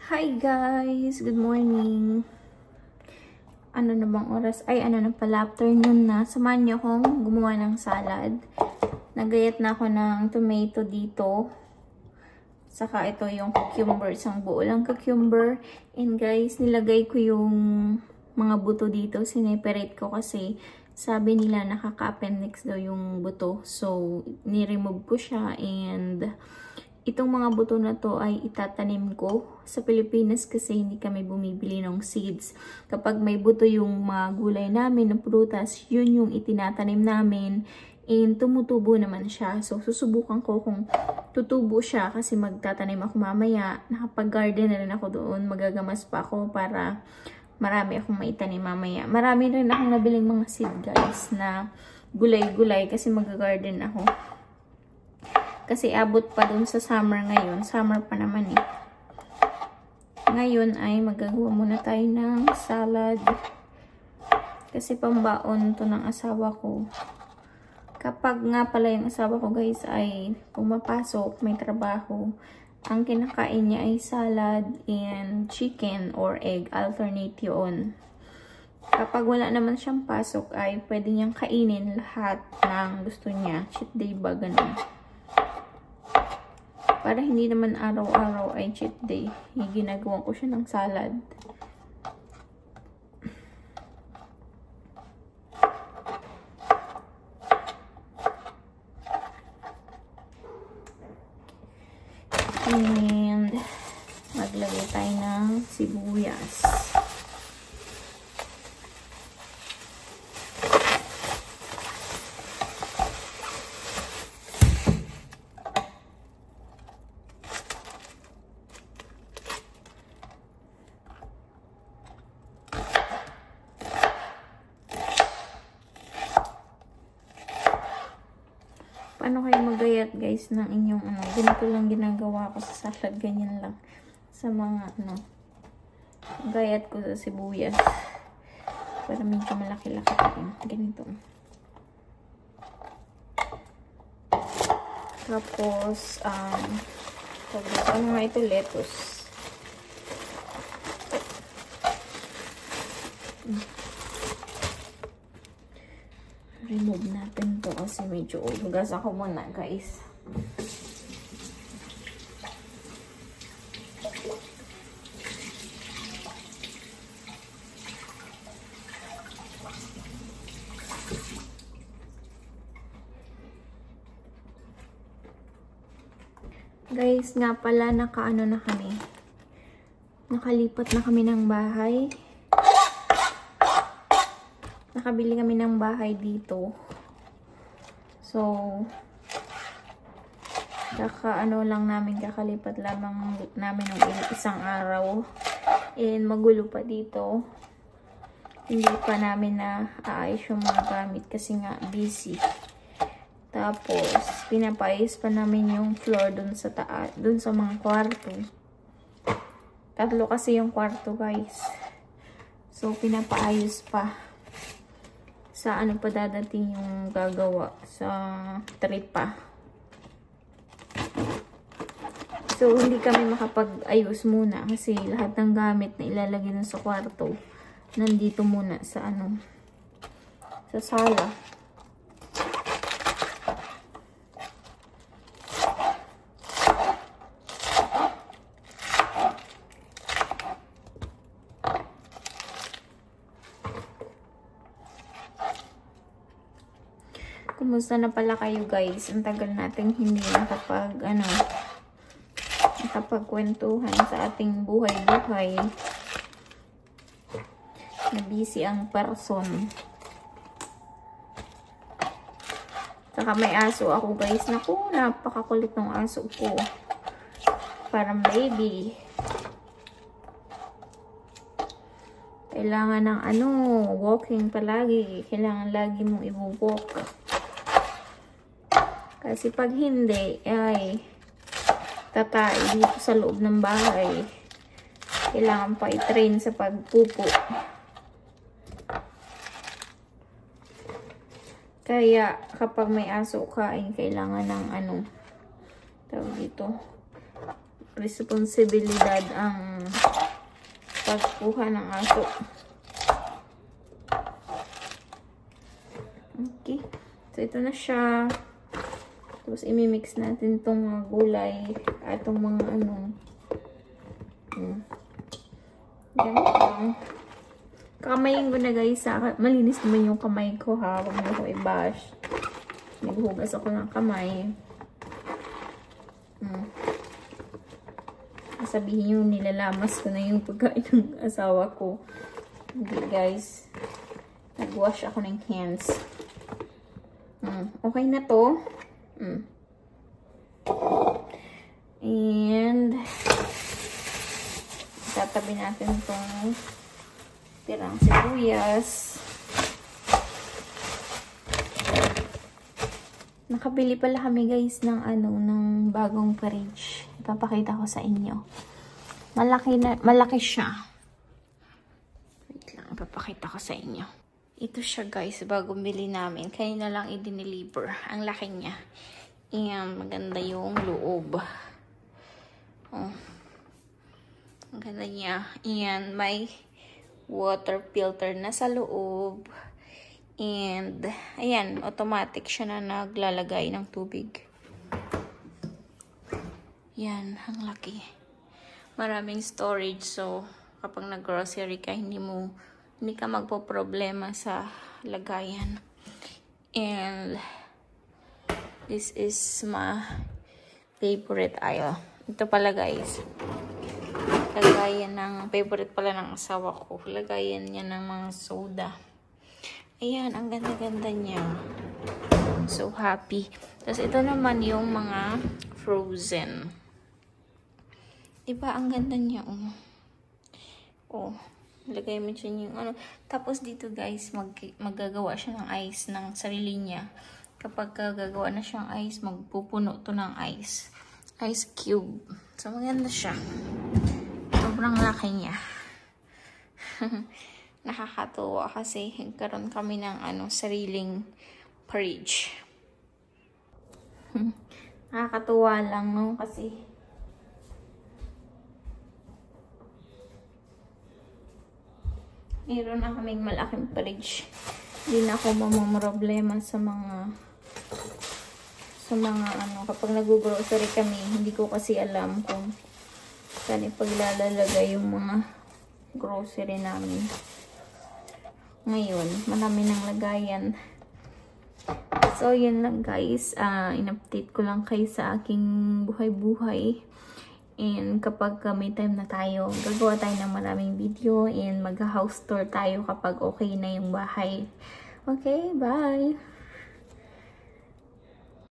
Hi guys! Good morning! Ano na bang oras? Ay, ano na pala, afternoon na. Samahan niyo akong gumawa ng salad. Nagayat na ako ng tomato dito. Saka ito yung cucumber. Isang buo lang cucumber. And guys, nilagay ko yung mga buto dito. Sineperate ko kasi sabi nila nakaka-appendix daw yung buto. So, ni-remove ko siya and itong mga buto na to ay itatanim ko. Sa Pilipinas kasi hindi kami bumibili ng seeds. Kapag may buto yung mga gulay namin ng prutas, yun yung itinatanim namin. And tumutubo naman siya. So susubukan ko kung tutubo siya kasi magtatanim ako mamaya. Nakapag-garden na rin ako doon. Magagamas pa ako para marami akong maitanim mamaya. Marami rin akong nabiling mga seed guys na gulay-gulay kasi mag-garden ako. Kasi abot pa dun sa summer ngayon. Summer pa naman eh. Ngayon ay magagawa muna tayo ng salad. Kasi pambaon to ng asawa ko. Kapag nga pala yung asawa ko guys ay pumapasok, may trabaho, ang kinakain niya ay salad and chicken or egg. Alternate yun. Kapag wala naman siyang pasok ay pwede niyang kainin lahat ng gusto niya. Cheat day ba? Ganun. Para hindi naman araw-araw ay cheat day. Ginagawa ko siya ng salad. And maglagay tayo ng sibuyas. Paano kayo magayat guys ng inyong ano, ganito lang ginagawa ko sa salad, ganyan lang sa mga ano, gayat ko sa sibuyas para medyo malaki-laki pa rin, ganito. Tapos ano nga ito, lettuce. Remove natin to kasi medyo hugas ako muna guys. Guys, nga pala nakaano na kami. Nakalipat na kami ng bahay. Nakabili kami ng bahay dito. So, kakalipat lamang namin ng isang araw. And magulo pa dito. Hindi pa namin na aayos yung mga gamit kasi nga busy. Tapos, pinapayos pa namin yung floor dun sa taas, dun sa mga kwarto. 3 kasi yung kwarto guys. So, pinapaayos pa. Sa ano pa dadating yung gagawa sa tripa. So, hindi kami makapag-ayos muna kasi lahat ng gamit na ilalagay dun sa kwarto nandito muna sa ano, sa sala. Kumusta na pala kayo guys? Ang tagal nating hindi nakapagkwentuhan sa ating buhay-buhay. Na busy ang person. Saka may aso ako guys. Naku, napakakulit ng aso ko. Parang baby. Kailangan ng walking palagi. Kailangan lagi mong i-walk. Kasi pag hindi, ay tatay dito sa loob ng bahay. Kailangan pa i-train sa pagpupo. Kaya kapag may aso ka, ay kailangan ng tawag dito, responsibilidad ang pagkuha ng aso. Okay. So, ito na siya. Tapos, imimix natin itong mga gulay at itong mga ano. Ganito. Kakamayin ko na guys. Malinis naman yung kamay ko ha. Huwag mo ko i-bash. Naghugas ako ng kamay. Sabihin yung nilalamas ko na yung pagkain ng asawa ko. Hindi guys. Nag-wash ako ng hands. Okay na to. And tatabi natin itong tirang sibuyas. Nakabili pala kami guys ng ng bagong fridge. Ipapakita ko sa inyo. Malaki siya. Wait lang, ipapakita ko sa inyo. Ito siya guys, bagong bili namin. Kanina lang i-deliver. Ang laki niya. Ayan, maganda yung loob. Oh. Ang ganda niya. Ayan, may water filter na sa loob. And, ayan, automatic siya na naglalagay ng tubig. Yan, ang laki. Maraming storage. So, kapag nag-grocery ka, hindi ka magpo-problema sa lagayan. And, this is my favorite aisle. Ito pala guys. Lagayan ng, favorite pala ng asawa ko. Lagayan niya ng mga soda. Ayan, ang ganda-ganda niya. I'm so happy. Tapos ito naman yung mga frozen. Diba, ang ganda niya. Oh. Lagay mo siya yung Tapos dito guys, maggagawa siya ng ice ng sarili niya. Kapag gagawa na siyang ice, magpupuno to ng ice. Ice cube. So, maganda siya. Sobrang laki niya. Nakakatuwa kasi nagkaroon kami ng sariling fridge. Nakakatuwa lang, no? Kasi meron na kaming malaking fridge. Hindi na ako mamamroblema sa mga kapag nag-grocery kami, hindi ko kasi alam kung saan ipaglalagay yung mga grocery namin. Ngayon, marami ng lagayan. So, yun lang guys. In-update ko lang kayo sa aking buhay-buhay. And kapag may time na tayo, gagawa tayo ng maraming video and mag-house tour tayo kapag okay na yung bahay. Okay, bye!